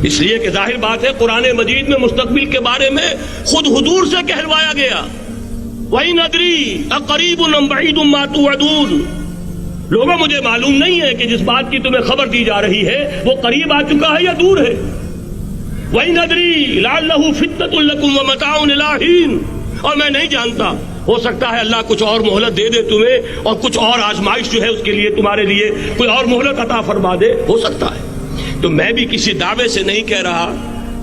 اس لیے کہ ظاہر بات ہے قرآن مجید میں مستقبل کے بارے میں خود حضور سے کہلوایا گیا، وَإِنْ أَدْرِي أَقَرِيبٌ أَمْ بَعِيدٌ مَا تُوعَدُونَ، لوگوں مجھے معلوم نہیں ہے کہ جس بات کی تمہیں خبر دی جا رہی ہے وہ قریب آ چکا ہے یا دور ہے۔ وَإِنْ أَدْرِي لَعَلَّهُ فِتْنَةٌ لَكُمْ وَمَتَاعٌ إِلَىٰ حِينٍ، اور میں نہیں جانتا، ہو سکتا ہے اللہ کچھ اور مہلت دے دے تمہیں، اور کچھ اور آزمائش جو ہے اس کے لیے تمہارے لیے کوئی اور مہلت عطا فرما دے، ہو سکتا ہے۔ تو میں بھی کسی دعوے سے نہیں کہہ رہا،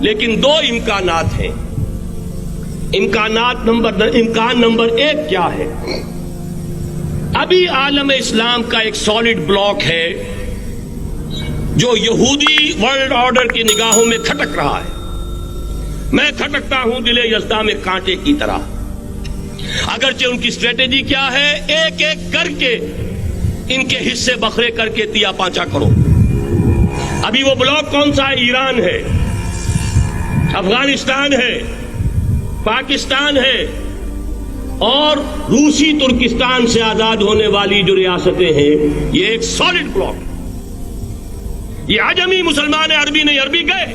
لیکن دو امکانات ہیں۔ امکان نمبر ایک کیا ہے؟ ابھی عالم اسلام کا ایک سالڈ بلاک ہے جو یہودی ورلڈ آرڈر کی نگاہوں میں کھٹک رہا ہے۔ میں کھٹکتا ہوں دل یزداں میں کانٹے کی طرح۔ اگرچہ ان کی اسٹریٹجی کیا ہے؟ ایک ایک کر کے ان کے حصے بکھرے کر کے تیا پانچا کرو۔ ابھی وہ بلاک کون سا ہے؟ ایران ہے، افغانستان ہے، پاکستان ہے، اور روسی ترکستان سے آزاد ہونے والی جو ریاستیں ہیں، یہ ایک سالڈ بلاک۔ یہ عجمی مسلمان عربی نہیں، عربی گئے،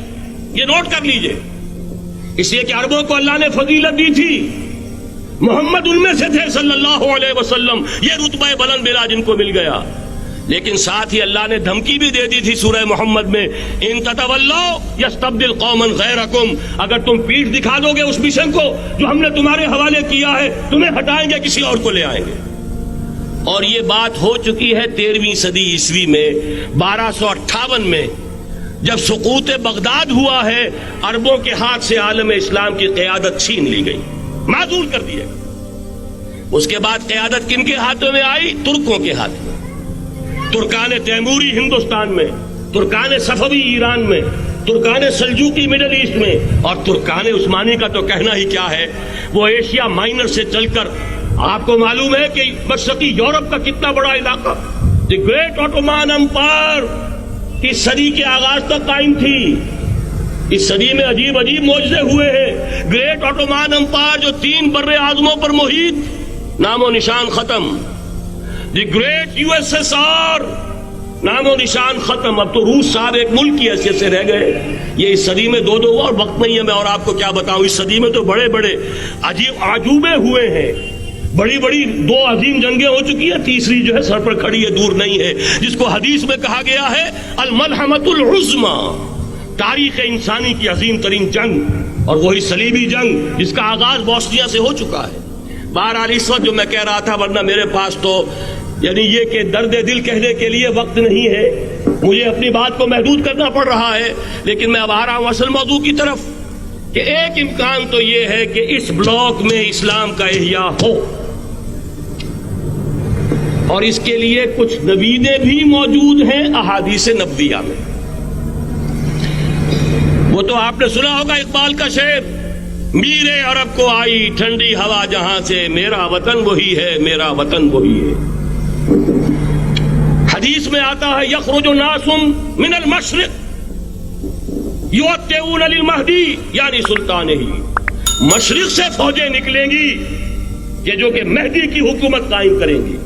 یہ نوٹ کر لیجئے، اس لیے کہ عربوں کو اللہ نے فضیلت دی تھی، محمد ان میں سے تھے صلی اللہ علیہ وسلم، یہ رتبہ بلند بلا جن کو مل گیا۔ لیکن ساتھ ہی اللہ نے دھمکی بھی دے دی تھی سورہ محمد میں، ان تتولوا یستبدل قوما غیرکم، اگر تم پیٹھ دکھا دو گے اس مشن کو جو ہم نے تمہارے حوالے کیا ہے، تمہیں ہٹائیں گے، کسی اور کو لے آئیں گے۔ اور یہ بات ہو چکی ہے 13ویں صدی عیسوی میں، 1258 میں جب سقوط بغداد ہوا ہے، عربوں کے ہاتھ سے عالم اسلام کی قیادت چھین لی گئی، معزول کر دیے۔ اس کے بعد قیادت کن کے ہاتھوں میں آئی؟ ترکوں کے ہاتھ میں۔ ترکان تیموری ہندوستان میں، ترکان صفوی ایران میں، ترکان سلجوقی مڈل ایسٹ میں، اور ترکان عثمانی کا تو کہنا ہی کیا ہے، وہ ایشیا مائنر سے چل کر آپ کو معلوم ہے کہ مشرقی یورپ کا کتنا بڑا علاقہ، دی گریٹ آٹومان امپائر اس صدی کے آغاز تک قائم تھی۔ اس صدی میں عجیب عجیب معجزے ہوئے ہیں۔ گریٹ آٹومان امپائر جو 3 بر اعظموں پر محیط، نام و نشان ختم۔ The great U S S R, نام و نشان ختم۔ اب تو روس صاحب ایک ملک کی حیثیت سے رہ گئے۔ یہ اس صدی میں دو اور وقت نہیں ہے میں اور آپ کو کیا بتاؤں، اس صدی میں تو بڑے بڑے عجیب عجوبے ہوئے ہیں، بڑی بڑی 2 عظیم جنگیں ہو چکی ہیں، تیسری جو ہے سر پر کھڑی ہے، دور نہیں ہے، جس کو حدیث میں کہا گیا ہے الملحمۃ العظمی، تاریخ انسانی کی عظیم ترین جنگ، اور وہی صلیبی جنگ جس کا آغاز بوسنیا سے ہو چکا ہے۔ بہرحال اس وقت جو میں کہہ رہا تھا، ورنہ میرے پاس تو یعنی یہ کہ درد دل کہنے کے لیے وقت نہیں ہے، مجھے اپنی بات کو محدود کرنا پڑ رہا ہے، لیکن میں اب آ رہا ہوں اصل موضوع کی طرف، کہ ایک امکان تو یہ ہے کہ اس بلاک میں اسلام کا احیاء ہو، اور اس کے لیے کچھ نویدیں بھی موجود ہیں احادیث نبویہ میں۔ وہ تو آپ نے سنا ہوگا اقبال کا شعر، میرے عرب کو آئی ٹھنڈی ہوا جہاں سے، میرا وطن وہی ہے، میرا وطن وہی ہے۔ حدیث میں آتا ہے یخرج ناس من المشرق یوتئون للمہدی، یعنی سلطان ہی، مشرق سے فوجیں نکلیں گی کہ جو کہ مہدی کی حکومت قائم کریں گی،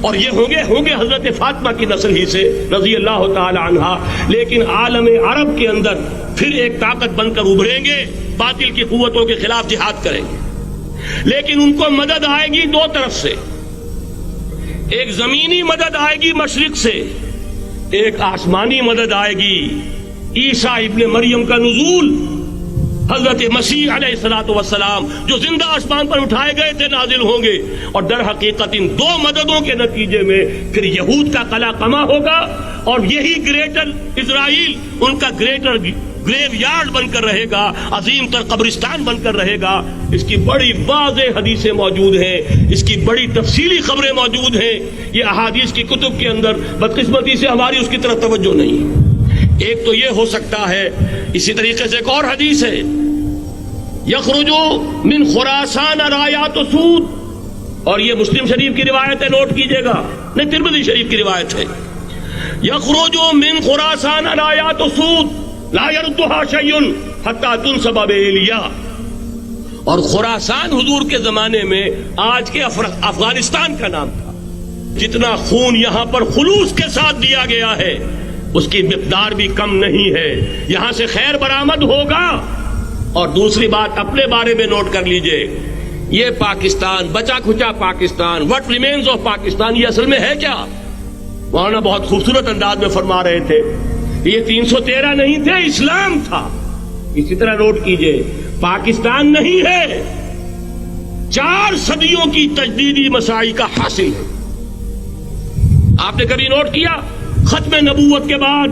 اور یہ ہوں گے حضرت فاطمہ کی نسل ہی سے رضی اللہ تعالی عنہا، لیکن عالم عرب کے اندر پھر ایک طاقت بن کر ابھریں گے، باطل کی قوتوں کے خلاف جہاد کریں گے، لیکن ان کو مدد آئے گی 2 طرف سے، ایک زمینی مدد آئے گی مشرق سے، ایک آسمانی مدد آئے گی، عیسیٰ ابن مریم کا نزول، حضرت مسیح علیہ الصلوۃ والسلام جو زندہ آسمان پر اٹھائے گئے تھے نازل ہوں گے، اور در حقیقت ان 2 مددوں کے نتیجے میں پھر یہود کا قلع قمع ہوگا، اور یہی گریٹر اسرائیل ان کا گریٹر گریو یارڈ بن کر رہے گا، عظیم تر قبرستان بن کر رہے گا۔ اس کی بڑی واضح حدیثیں موجود ہیں، اس کی بڑی تفصیلی خبریں موجود ہیں، یہ احادیث کی کتب کے اندر، بدقسمتی سے ہماری اس کی طرف توجہ نہیں۔ ایک تو یہ ہو سکتا ہے، اسی طریقے سے ایک اور حدیث ہے، یخرج من خراسان رایات سود، اور یہ مسلم شریف کی روایت ہے، نوٹ کیجئے گا، نہیں ترمذی شریف کی روایت ہے، یخرج من خراسان رایات سود لا يردها شيء حتى تنصب بإيلیا، اور خراسان حضور کے زمانے میں آج کے افغانستان کا نام تھا۔ جتنا خون یہاں پر خلوص کے ساتھ دیا گیا ہے، اس کی مقدار بھی کم نہیں ہے. یہاں سے خیر برآمد ہوگا. اور دوسری بات اپنے بارے میں نوٹ کر لیجئے, یہ پاکستان, بچا کھچا Pakistan, what remains of Pakistan, یہ اصل میں ہے کیا؟ مولانا بہت خوبصورت انداز میں فرما رہے تھے, یہ 313 نہیں تھے, اسلام تھا. اسی طرح نوٹ کیجئے, پاکستان نہیں ہے, 4 صدیوں کی تجدیدی مساعی کا حاصل ہے. آپ نے کبھی نوٹ کیا ختم نبوت کے بعد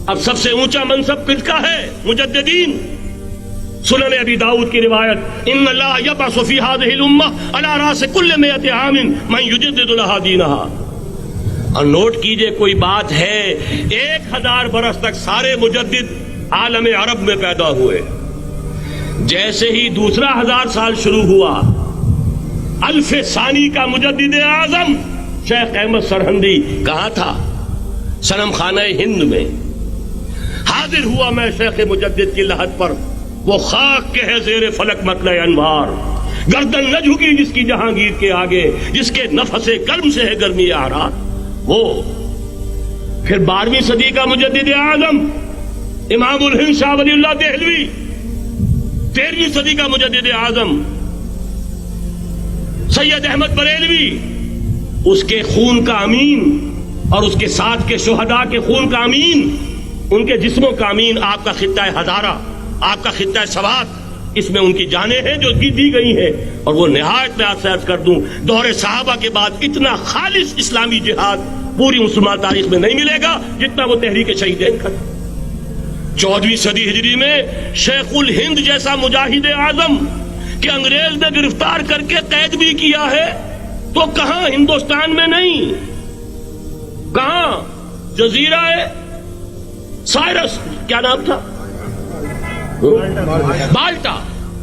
اب سب سے اونچا منصب کس کا ہے؟ مجددین. سنن ابی داؤد کی روایت, ان اللہ یبعث فی هذه الامہ علی راس کل 100 عام من یجدد لها دینها. اور نوٹ کیجئے, کوئی بات ہے 1000 برس تک سارے مجدد عالم عرب میں پیدا ہوئے. جیسے ہی دوسرا 1000 سال شروع ہوا, الف ثانی کا مجدد اعظم شیخ احمد سرہندی کہاں تھا؟ صنم خانہ ہند میں. حاضر ہوا میں شیخ مجدد کی لحد پر, وہ خاک کے ہے زیر فلک مطلع انوار, گردن نہ جھکی جس کی جہانگیر کے آگے, جس کے نفس گرم سے ہے گرمی اعراض. وہ پھر 12ویں صدی کا مجدد اعظم امام الہند شاہ ولی اللہ دہلوی, 13ویں صدی کا مجدد اعظم سید احمد بریلوی, اس کے خون کا امین اور اس کے ساتھ کے شہداء کے خون کا امین, ان کے جسموں کا امین آپ کا خطہ ہزارہ, آپ کا خطہ سوات, اس میں ان کی جانیں ہیں جو دی گئی ہیں. اور وہ نہایت میں آپ سے عرض کر دوں, دور صحابہ کے بعد اتنا خالص اسلامی جہاد پوری مسلمان تاریخ میں نہیں ملے گا جتنا وہ تحریک شہیدین کا. 14ویں صدی ہجری میں شیخ الہند جیسا مجاہد اعظم کہ انگریز نے گرفتار کر کے قید بھی کیا ہے, تو کہاں ہندوستان میں نہیں, کہاں جزیرہ سائرس, کیا نام تھا, مالٹا,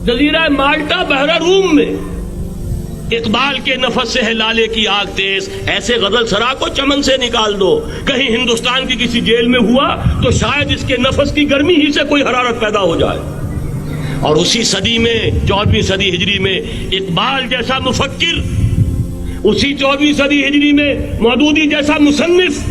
جزیرہ مالٹا بحر روم میں. اقبال کے نفس سے ہے لالے کی آگ تیز, ایسے غزل سرا کو چمن سے نکال دو. کہیں ہندوستان کی کسی جیل میں ہوا تو شاید اس کے نفس کی گرمی ہی سے کوئی حرارت پیدا ہو جائے. اور اسی صدی میں 14ویں صدی ہجری میں اقبال جیسا مفکر, اسی 14ویں صدی ہجری میں مودودی جیسا مصنف,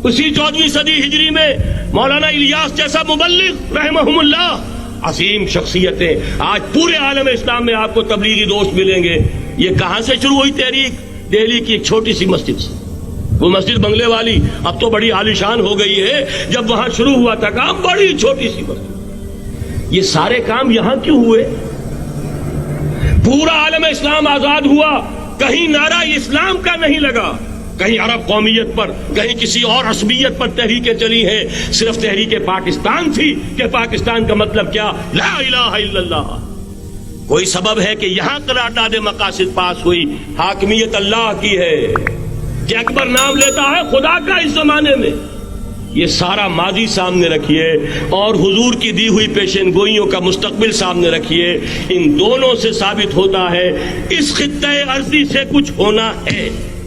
اسی 14ویں صدی ہجری میں مولانا الیاس جیسا مبلغ رحمہم اللہ, عظیم شخصیتیں. آج پورے عالم اسلام میں آپ کو تبلیغی دوست ملیں گے. یہ کہاں سے شروع ہوئی تحریک؟ دہلی کی ایک چھوٹی سی مسجد سے. وہ مسجد بنگلے والی اب تو بڑی عالیشان ہو گئی ہے, جب وہاں شروع ہوا تھا کام بڑی چھوٹی سی مسجد. یہ سارے کام یہاں کیوں ہوئے؟ پورا عالم اسلام آزاد ہوا, کہیں نعرہ اسلام کا نہیں لگا, کہیں عرب قومیت پر, کہیں کسی اور عصبیت پر تحریکیں چلی ہیں. صرف تحریک پاکستان تھی کہ پاکستان کا مطلب کیا؟ لا الہ الا اللہ. کوئی سبب ہے کہ یہاں قرارداد مقاصد پاس ہوئی, حاکمیت اللہ کی ہے, کہ اکبر نام لیتا ہے خدا کا اس زمانے میں. یہ سارا ماضی سامنے رکھیے اور حضور کی دی ہوئی پیشین گوئیوں کا مستقبل سامنے رکھیے. ان دونوں سے ثابت ہوتا ہے اس خطہ ارضی سے کچھ ہونا ہے.